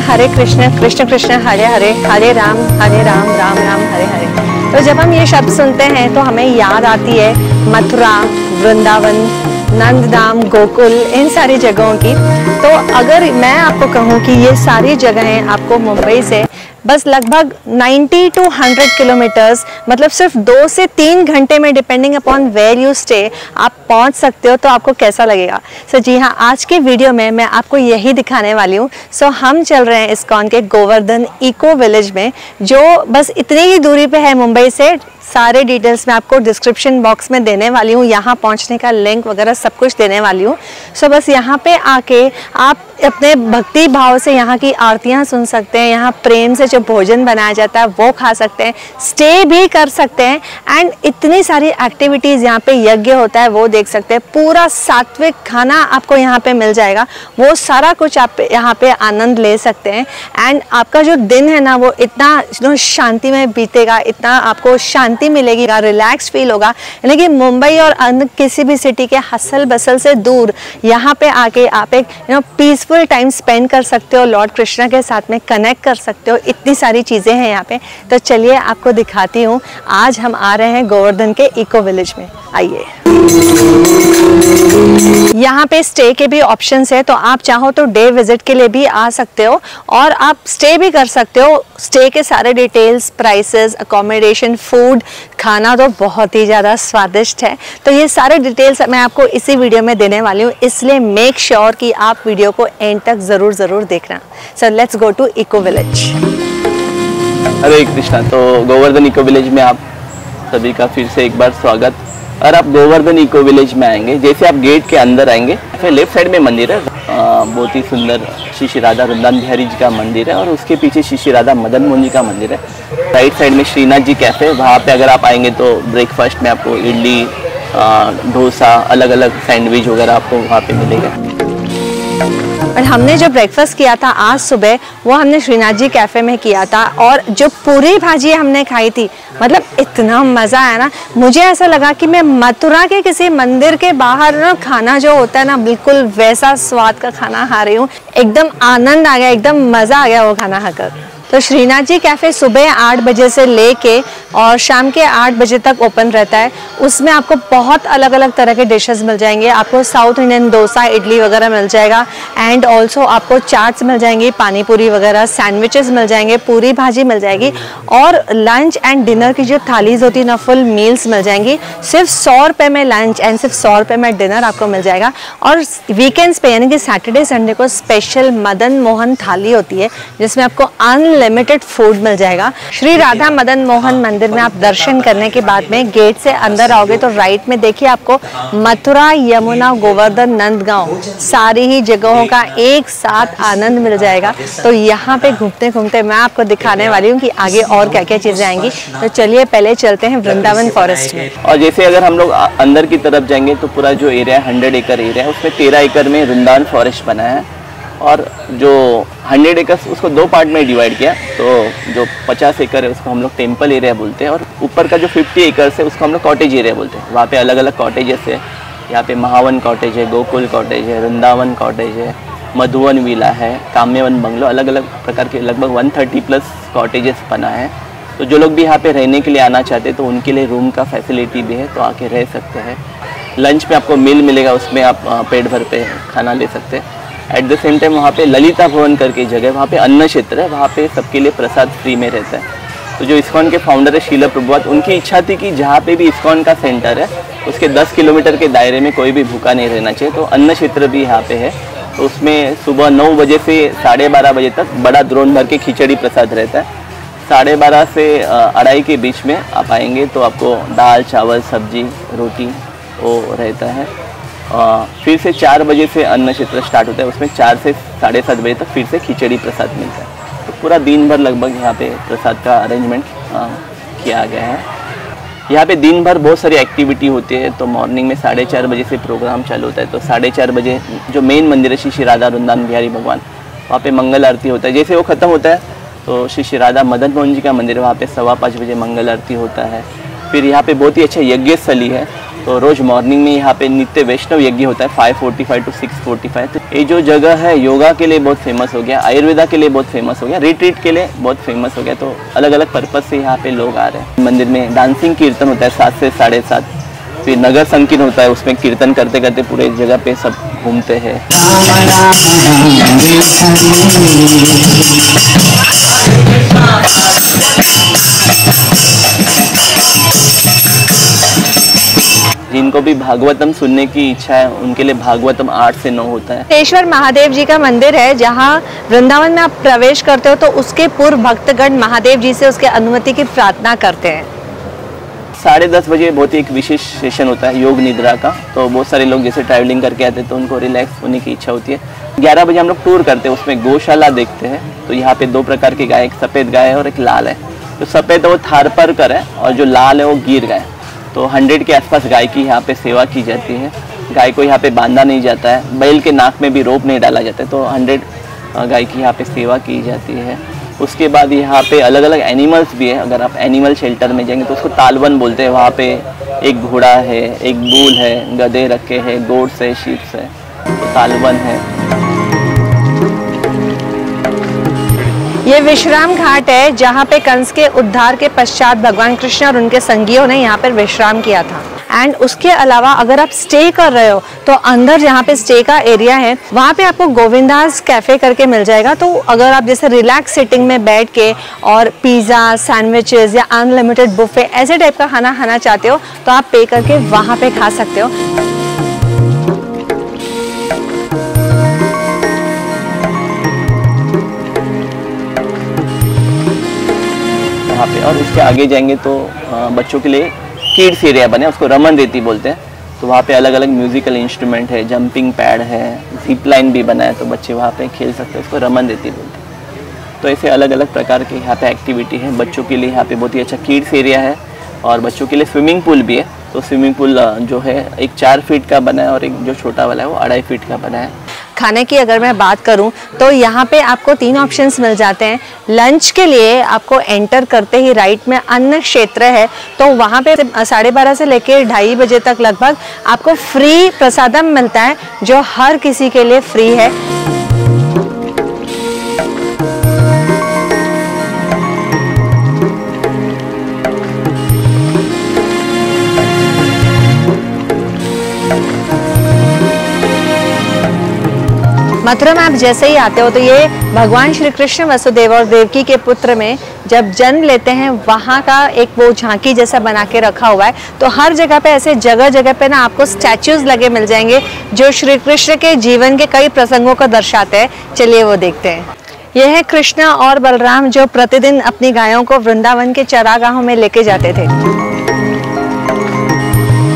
हरे कृष्ण कृष्ण कृष्ण हरे हरे, हरे राम राम राम हरे हरे। तो जब हम ये शब्द सुनते हैं तो हमें याद आती है मथुरा, वृंदावन, नंदधाम, गोकुल, इन सारी जगहों की। तो अगर मैं आपको कहूँ कि ये सारी जगहें आपको मुंबई से बस लगभग 90 to 100 किलोमीटर्स, मतलब सिर्फ 2 से 3 घंटे में, depending upon where you stay, आप पहुंच सकते हो। तो आपको कैसा लगेगा? जी हाँ, आज के वीडियो में मैं आपको यही दिखाने वाली हूँ। हम चल रहे हैं इस्कॉन के गोवर्धन इको विलेज में, जो बस इतनी ही दूरी पे है मुंबई से। सारे डिटेल्स मैं आपको डिस्क्रिप्शन बॉक्स में देने वाली हूँ, यहाँ पहुँचने का लिंक वगैरह सब कुछ देने वाली हूँ। बस यहाँ पे आके आप अपने भक्ति भाव से यहाँ की आरतियाँ सुन सकते हैं, यहाँ प्रेम से जो भोजन बनाया जाता है वो खा सकते हैं, स्टे भी कर सकते हैं, एंड इतनी सारी एक्टिविटीज़ यहाँ पे यज्ञ होता है वो देख सकते हैं। पूरा सात्विक खाना आपको यहाँ पे मिल जाएगा, वो सारा कुछ आप यहाँ पे आनंद ले सकते हैं। एंड आपका जो दिन है ना वो इतना शांति में बीतेगा, इतना आपको शांति मिलेगी, रिलैक्स फील होगा। यानी कि मुंबई और अन्य किसी भी सिटी के हसल बसल से दूर यहाँ पे आके आप एक पीसफुल टाइम स्पेंड कर सकते हो, लॉर्ड कृष्णा के साथ में कनेक्ट कर सकते हो। इतनी सारी चीज़ें हैं यहाँ पे। तो चलिए आपको दिखाती हूँ। आज हम आ रहे हैं गोवर्धन के इको विलेज में, आइए। यहाँ पे स्टे के भी ऑप्शंस है, तो आप चाहो तो डे विजिट के लिए भी आ सकते हो और आप स्टे भी कर सकते हो। स्टे के सारे डिटेल्स, प्राइसेस, अकोमोडेशन, फूड, खाना तो बहुत ही ज़्यादा स्वादिष्ट है। तो ये सारे डिटेल्स मैं आपको इसी वीडियो में देने वाली हूँ, इसलिए मेक श्योर कि आप वीडियो को एंड तक ज़रूर देखना। So let's go to eco village. Hare Krishna. तो गोवर्धन इको विलेज में आप सभी का फिर से एक बार स्वागत। और आप गोवर्धन इको विलेज में आएंगे, जैसे आप गेट के अंदर आएंगे, फिर लेफ्ट साइड में मंदिर है, बहुत ही सुंदर श्री श्री राधा वृंदावन बिहारी जी का मंदिर है, और उसके पीछे श्री श्री राधा मदन मोहन जी का मंदिर है। राइट साइड में श्रीनाथ जी कैफ़े, वहाँ पे अगर आप आएंगे तो ब्रेकफास्ट में आपको इडली, डोसा, अलग अलग सैंडविच वगैरह आपको वहाँ पे मिलेगा। और हमने जो ब्रेकफास्ट किया था आज सुबह, वो हमने श्रीनाथ जी कैफ़े में किया था, और जो पूरी भाजी हमने खाई थी, मतलब इतना मज़ा आया ना। मुझे ऐसा लगा कि मैं मथुरा के किसी मंदिर के बाहर ना खाना जो होता है ना, बिल्कुल वैसा स्वाद का खाना खा रही हूँ। एकदम आनंद आ गया, एकदम मज़ा आ गया वो खाना खाकर। तो श्रीनाथ जी कैफ़े सुबह 8 बजे से लेके और शाम के 8 बजे तक ओपन रहता है। उसमें आपको बहुत अलग अलग तरह के डिशेस मिल जाएंगे। आपको साउथ इंडियन डोसा, इडली वगैरह मिल जाएगा, एंड ऑल्सो आपको चाट्स मिल जाएंगी, पानी पूरी वगैरह, सैंडविचेस मिल जाएंगे, पूरी भाजी मिल जाएगी, और लंच एंड डिनर की जो थालीज होती है ना, फुल मील्स मिल जाएंगी। सिर्फ 100 रुपये में लंच एंड सिर्फ 100 रुपये में डिनर आपको मिल जाएगा। और वीकेंड्स पे यानी कि सैटरडे संडे को स्पेशल मदन मोहन थाली होती है, जिसमें आपको अनलिमिटेड फूड मिल जाएगा। श्री राधा मदन मोहन मंदिर में आप दर्शन करने के बाद में गेट से अंदर आओगे तो राइट में देखिए आपको मथुरा, यमुना, गोवर्धन, नंदगांव, सारी ही जगहों का एक साथ आनंद मिल जाएगा। तो यहाँ पे घूमते घूमते मैं आपको दिखाने वाली हूँ कि आगे और क्या क्या चीज़ें आएंगी। तो चलिए पहले चलते हैं वृंदावन फॉरेस्ट में। और जैसे अगर हम लोग अंदर की तरफ जाएंगे तो पूरा जो एरिया है 100 एकड़ एरिया है, उसमें 13 एकड़ में वृंदावन फॉरेस्ट बना है, और जो 100 एकड़ उसको 2 पार्ट में डिवाइड किया। तो जो 50 एकड़ है उसको हम लोग टेम्पल एरिया बोलते हैं, और ऊपर का जो 50 एकड़ है उसको हम लोग कॉटेज एरिया बोलते हैं। वहाँ पे अलग अलग कॉटेजेस है। यहाँ पे महावन कॉटेज है, गोकुल कॉटेज है, वृंदावन कॉटेज है, मधुवन विला है, काम्यवन बंगलो, अलग अलग प्रकार के लगभग 130+ कॉटेजेस बना है। तो जो लोग भी यहाँ पे रहने के लिए आना चाहते हैं तो उनके लिए रूम का फैसिलिटी भी है, तो आके रह सकते हैं। लंच पे आपको मील मिलेगा, उसमें आप पेट भर पे खाना ले सकते हैं। एट द सेम टाइम वहाँ पे ललिता भवन करके जगह, वहाँ पे अन्न क्षेत्र है, वहाँ पे सबके लिए प्रसाद फ्री में रहता है। तो जो इस्कॉन के फाउंडर है शीला प्रभुपाद, उनकी इच्छा थी कि जहाँ पे भी इस्कॉन का सेंटर है उसके 10 किलोमीटर के दायरे में कोई भी भूखा नहीं रहना चाहिए। तो अन्न क्षेत्र भी यहाँ पे है। तो उसमें सुबह 9 बजे से 12:30 बजे तक बड़ा द्रोण भर के खिचड़ी प्रसाद रहता है। 12:30 से 2:30 के बीच में आप आएंगे तो आपको दाल, चावल, सब्जी, रोटी वो रहता है। फिर से 4 बजे से अन्न क्षेत्र स्टार्ट होता है, उसमें 4 से 7:30 बजे तक फिर से खिचड़ी प्रसाद मिलता है। तो पूरा दिन भर लगभग यहाँ पे प्रसाद का अरेंजमेंट किया गया है। यहाँ पे दिन भर बहुत सारी एक्टिविटी होती है। तो मॉर्निंग में 4:30 बजे से प्रोग्राम चालू होता है। तो 4:30 बजे जो मेन मंदिर है श्री श्री राधा वृंदावन बिहारी भगवान, वहाँ पे मंगल आरती होता है। जैसे वो ख़त्म होता है तो श्री श्री राधा मदन मोहन जी का मंदिर है, वहाँ पे 5:15 बजे मंगल आरती होता है। फिर यहाँ पे बहुत ही अच्छा यज्ञ स्थली है। तो रोज़ मॉर्निंग में यहाँ पे नित्य वैष्णव यज्ञ होता है 5:45 to 6:45। तो ये जो जगह है योगा के लिए बहुत फेमस हो गया, आयुर्वेदा के लिए बहुत फेमस हो गया, रिट्रीट के लिए बहुत फेमस हो गया। तो अलग अलग पर्पज़ से यहाँ पे लोग आ रहे हैं। मंदिर में डांसिंग कीर्तन होता है 7 से 7:30। फिर नगर संकीर्तन होता है, उसमें कीर्तन करते करते पूरे जगह पे सब घूमते हैं। जिनको भी भागवतम सुनने की इच्छा है उनके लिए भागवतम 8 से 9 होता है। तेश्वर महादेव जी का मंदिर है, जहाँ वृंदावन में आप प्रवेश करते हो तो उसके पूर्व भक्तगण महादेव जी से उसके अनुमति की प्रार्थना करते हैं। 10:30 बजे बहुत ही एक विशेष सेशन होता है योग निद्रा का। तो बहुत सारे लोग जैसे ट्रैवलिंग करके आते हैं तो उनको रिलैक्स होने की इच्छा होती है। 11 बजे हम लोग टूर करते हैं, उसमें गौशाला देखते हैं। तो यहाँ पे 2 प्रकार की गाय, एक सफ़ेद गाय है और एक लाल है। तो सफ़ेद है वो थारपारकर है और जो लाल है वो गिर गाय। तो 100 के आसपास गाय की यहाँ पे सेवा की जाती है। गाय को यहाँ पे बांधा नहीं जाता है, बैल के नाक में भी रोप नहीं डाला जाता है। तो 100 गाय की यहाँ पे सेवा की जाती है। उसके बाद यहाँ पे अलग अलग एनिमल्स भी है। अगर आप एनिमल शेल्टर में जाएंगे तो उसको तालवन बोलते हैं। वहाँ पे एक घोड़ा है, एक बूल है, गधे रखे हैं, गोट्स है, शीप्स है, तो तालवन है। ये विश्राम घाट है, जहाँ पे कंस के उद्धार के पश्चात भगवान कृष्ण और उनके संगियों ने यहाँ पर विश्राम किया था। एंड उसके अलावा अगर आप स्टे कर रहे हो तो अंदर जहाँ पे स्टे का एरिया है वहाँ पे आपको गोविंदास कैफ़े करके मिल जाएगा। तो अगर आप जैसे रिलैक्स सिटिंग में बैठ के और पिज़्ज़ा, सैंडविचेस या अनलिमिटेड बुफे ऐसे टाइप का खाना खाना चाहते हो तो आप पे करके वहाँ पे खा सकते हो। वहाँ पे और उसके आगे जाएंगे तो बच्चों के लिए किड्स एरिया बने, उसको रमन रेती बोलते हैं। तो वहाँ पे अलग अलग म्यूजिकल इंस्ट्रूमेंट है, जंपिंग पैड है, जिप लाइन भी बना है। तो बच्चे वहाँ पे खेल सकते हैं, उसको रमन रेती बोलते हैं। तो ऐसे अलग अलग प्रकार के यहाँ पे एक्टिविटी है बच्चों के लिए। यहाँ पे बहुत ही अच्छा किड्स एरिया है और बच्चों के लिए स्विमिंग पूल भी है। तो स्विमिंग पूल जो है एक 4 फीट का बना है और एक जो छोटा वाला है वो 2.5 फीट का बना है। खाने की अगर मैं बात करूं तो यहाँ पे आपको 3 ऑप्शंस मिल जाते हैं। लंच के लिए आपको एंटर करते ही राइट में अन्न क्षेत्र है, तो वहाँ पे 12:30 से लेकर 2:30 बजे तक लगभग आपको फ्री प्रसादम मिलता है, जो हर किसी के लिए फ्री है। मथुरा में आप जैसे ही आते हो तो ये भगवान श्री कृष्ण वसुदेव और देवकी के पुत्र में जब जन्म लेते हैं वहाँ का एक वो झांकी जैसा बना के रखा हुआ है। तो हर जगह पे ऐसे जगह जगह पे ना आपको स्टैचूज लगे मिल जाएंगे जो श्री कृष्ण के जीवन के कई प्रसंगों को दर्शाते हैं। चलिए वो देखते हैं। यह है कृष्ण और बलराम जो प्रतिदिन अपनी गायों को वृंदावन के चरागाहों में लेके जाते थे।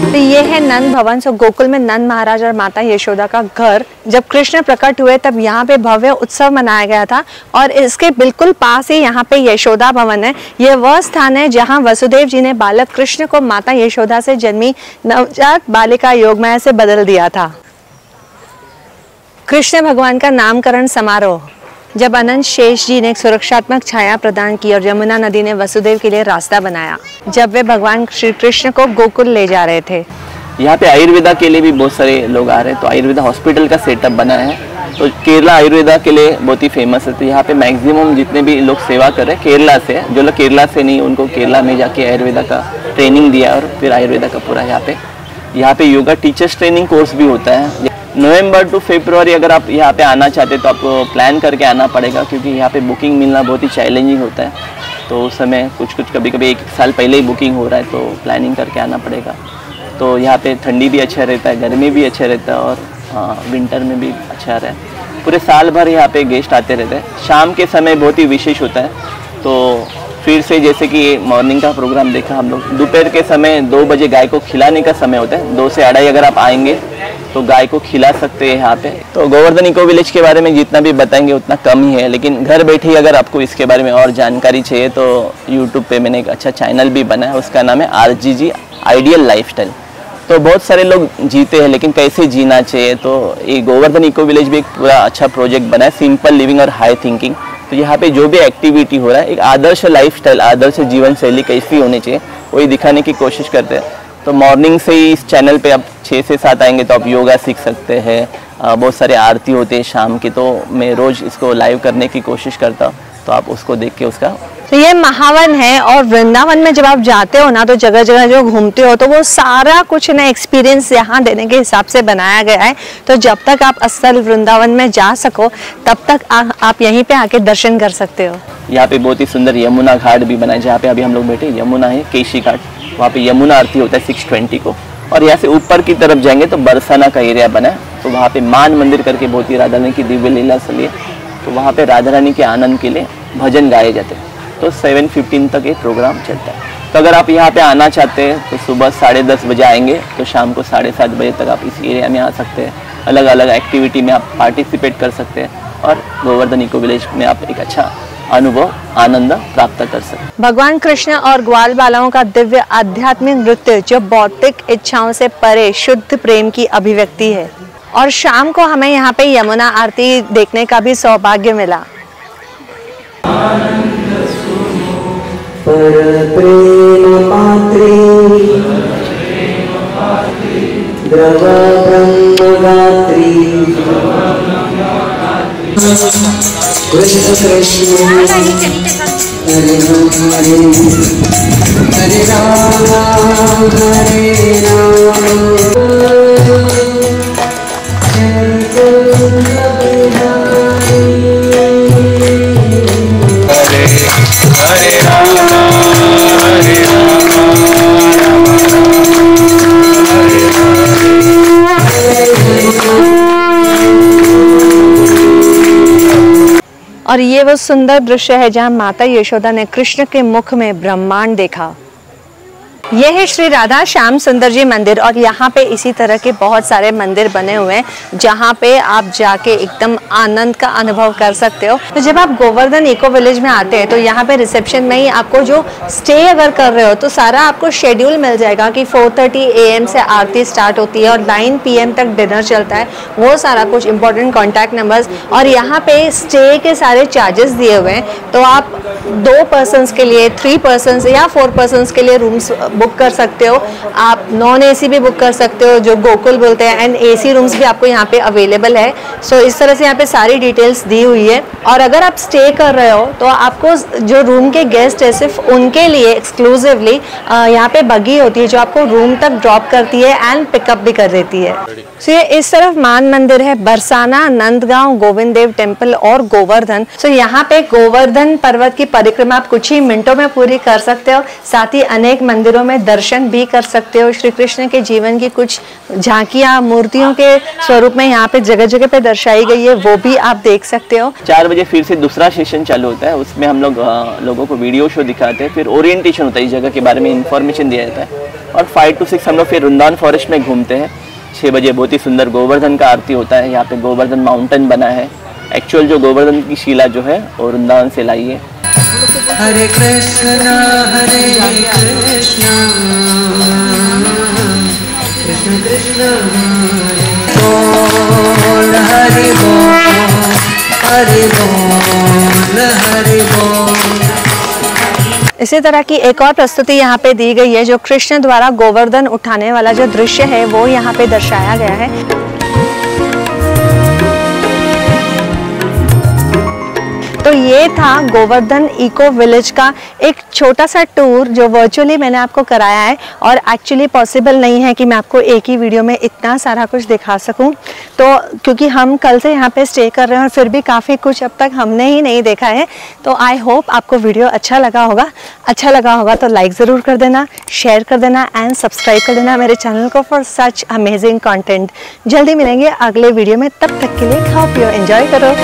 तो ये है नंद भवन। सो गोकुल में नंद महाराज और माता यशोदा का घर। जब कृष्ण प्रकट हुए तब यहाँ पे भव्य उत्सव मनाया गया था और इसके बिल्कुल पास ही यहाँ पे यशोदा भवन है। ये वह स्थान है जहाँ वसुदेव जी ने बालक कृष्ण को माता यशोदा से जन्मी नवजात बालिका योगमाया से बदल दिया था। कृष्ण भगवान का नामकरण समारोह। जब अनंत शेष जी ने एक सुरक्षात्मक छाया प्रदान की और यमुना नदी ने वसुदेव के लिए रास्ता बनाया जब वे भगवान श्री कृष्ण को गोकुल ले जा रहे थे। यहाँ पे आयुर्वेदा के लिए भी बहुत सारे लोग आ रहे हैं। तो आयुर्वेदा हॉस्पिटल का सेटअप बना है। तो केरला आयुर्वेदा के लिए बहुत ही फेमस है। तो यहाँ पे मैक्सिमम जितने भी लोग सेवा कर रहे हैं केरला से, जो लोग केरला से नहीं उनको केरला में जाके आयुर्वेदा का ट्रेनिंग दिया और फिर आयुर्वेदा का पूरा यहाँ पे योगा टीचर्स ट्रेनिंग कोर्स भी होता है। नवंबर टू फरवरी अगर आप यहाँ पे आना चाहते तो आपको प्लान करके आना पड़ेगा, क्योंकि यहाँ पे बुकिंग मिलना बहुत ही चैलेंजिंग होता है। तो उस समय कुछ कभी 1 साल पहले ही बुकिंग हो रहा है, तो प्लानिंग करके आना पड़ेगा। तो यहाँ पे ठंडी भी अच्छा रहता है, गर्मी भी अच्छा रहता है और विंटर में भी अच्छा रहता है। पूरे साल भर यहाँ पे गेस्ट आते रहते हैं। शाम के समय बहुत ही विशेष होता है। तो फिर से जैसे कि मॉर्निंग का प्रोग्राम देखा हम लोग, दोपहर के समय 2 बजे गाय को खिलाने का समय होता है, 2 से 2:30 अगर आप आएंगे तो गाय को खिला सकते हैं यहाँ पे। तो गोवर्धन इको विलेज के बारे में जितना भी बताएंगे उतना कम ही है, लेकिन घर बैठे ही अगर आपको इसके बारे में और जानकारी चाहिए तो यूट्यूब पे मैंने एक अच्छा चैनल भी बनाया है, उसका नाम है RGG आइडियल लाइफस्टाइल। तो बहुत सारे लोग जीते हैं लेकिन कैसे जीना चाहिए, तो ये गोवर्धन इको विलेज भी एक पूरा अच्छा प्रोजेक्ट बना है, सिंपल लिविंग और हाई थिंकिंग। तो यहाँ पे जो भी एक्टिविटी हो रहा है एक आदर्श लाइफस्टाइल, आदर्श जीवन शैली कैसी होनी चाहिए वही दिखाने की कोशिश करते हैं। तो मॉर्निंग से ही इस चैनल पे आप 6 से 7 आएंगे तो आप योगा सीख सकते हैं, बहुत सारे आरती होते हैं शाम की, तो मैं रोज़ इसको लाइव करने की कोशिश करता हूँ, तो आप उसको देख के उसका। तो ये महावन है और वृंदावन में जब आप जाते हो ना तो जगह जगह जो घूमते हो तो वो सारा कुछ ना एक्सपीरियंस यहाँ देने के हिसाब से बनाया गया है। तो जब तक आप असल वृंदावन में जा सको तब तक आप यहीं पे आके दर्शन कर सकते हो। यहाँ पे बहुत ही सुंदर यमुना घाट भी बना है, जहाँ पे अभी हम लोग बैठे, यमुना है केशी घाट, वहाँ पे यमुना आरती होता है 6:20 को। और यहाँ से ऊपर की तरफ जाएंगे तो बरसाना का एरिया बना है, तो वहाँ पे मान मंदिर करके बहुत ही राधा रानी की दिव्य लीला स्थल है, तो वहाँ पे राधा रानी के आनंद के लिए भजन गाए जाते हैं। तो 7:15 तक ये प्रोग्राम चलता है। तो अगर आप यहाँ पे आना चाहते हैं तो सुबह 10:30 बजे आएंगे तो शाम को 7:30 बजे तक आप इस एरिया में आ सकते हैं। अलग अलग एक्टिविटी में आप पार्टिसिपेट कर सकते हैं और गोवर्धन इको विलेज में आप एक अच्छा अनुभव, आनंद प्राप्त कर सकते हैं। भगवान कृष्ण और ग्वाल बालाओं का दिव्य आध्यात्मिक नृत्य जो भौतिक इच्छाओं से परे शुद्ध प्रेम की अभिव्यक्ति है। और शाम को हमें यहाँ पे यमुना आरती देखने का भी सौभाग्य मिला। पर प्रेम पात्री द्रव ब्रह्मगात्री कृष्ण कृष्ण हरे राम हरे और ये वो सुंदर दृश्य है जहाँ माता यशोदा ने कृष्ण के मुख में ब्रह्मांड देखा। यह है श्री राधा श्याम सुंदर जी मंदिर और यहाँ पे इसी तरह के बहुत सारे मंदिर बने हुए हैं जहाँ पे आप जाके एकदम आनंद का अनुभव कर सकते हो। तो जब आप गोवर्धन इको विलेज में आते हैं तो यहाँ पे रिसेप्शन में ही आपको जो स्टे अगर कर रहे हो तो सारा आपको शेड्यूल मिल जाएगा कि 4:30 AM से आरती स्टार्ट होती है और 9 PM तक डिनर चलता है, वो सारा कुछ इंपॉर्टेंट कॉन्टैक्ट नंबर्स और यहाँ पे स्टे के सारे चार्जेस दिए हुए हैं। तो आप 2 पर्सन्स के लिए, 3 पर्सन्स या 4 पर्सन्स के लिए रूम्स बुक कर सकते हो। आप नॉन AC भी बुक कर सकते हो जो गोकुल बोलते हैं, एंड AC रूम्स भी आपको यहाँ पे अवेलेबल है। सो इस तरह से यहाँ पे सारी डिटेल्स दी हुई है। और अगर आप स्टे कर रहे हो तो आपको जो रूम के गेस्ट है सिर्फ उनके लिए एक्सक्लूसिवली यहाँ पे बगी होती है जो आपको रूम तक ड्रॉप करती है एंड पिकअप भी कर देती है। सो ये इस तरफ मान मंदिर है, बरसाना, नंदगांव, गोविंद देव टेम्पल और गोवर्धन। सो यहाँ पे गोवर्धन पर्वत की परिक्रमा आप कुछ ही मिनटों में पूरी कर सकते हो, साथ ही अनेक मंदिरों में दर्शन भी कर सकते हो। श्री कृष्ण के जीवन की कुछ झांकियां मूर्तियों के स्वरूप में यहाँ पे जगह जगह पे दर्शाई गई है, वो भी आप देख सकते हो। 4 बजे फिर से दूसरा सेशन चालू होता है, उसमें हम लोग लोगों को वीडियो शो दिखाते हैं, फिर ओरिएंटेशन होता है, इस जगह के बारे में इंफॉर्मेशन दिया जाता है। और 5 to 6 हम लोग फिर वृंदावन फॉरेस्ट में घूमते हैं। 6 बजे बहुत ही सुंदर गोवर्धन का आरती होता है। यहाँ पे गोवर्धन माउंटेन बना है, एक्चुअल जो गोवर्धन की शिला जो है वो वृंदावन से लाई है। हरे कृष्ण कृष्ण कृष्ण बोल हरि बोल हरि बोल हरि बोल। इसी तरह की एक और प्रस्तुति यहाँ पे दी गई है जो कृष्ण द्वारा गोवर्धन उठाने वाला जो दृश्य है वो यहाँ पे दर्शाया गया है। तो ये था गोवर्धन इको विलेज का एक छोटा सा टूर जो वर्चुअली मैंने आपको कराया है, और एक्चुअली पॉसिबल नहीं है कि मैं आपको एक ही वीडियो में इतना सारा कुछ दिखा सकूं। तो क्योंकि हम कल से यहाँ पे स्टे कर रहे हैं और फिर भी काफ़ी कुछ अब तक हमने ही नहीं देखा है। तो आई होप आपको वीडियो अच्छा लगा होगा तो लाइक ज़रूर कर देना, शेयर कर देना एंड सब्सक्राइब कर देना मेरे चैनल को फॉर सच अमेजिंग कॉन्टेंट। जल्दी मिलेंगे अगले वीडियो में, तब तक के लिए खाओ पियो एंजॉय करो।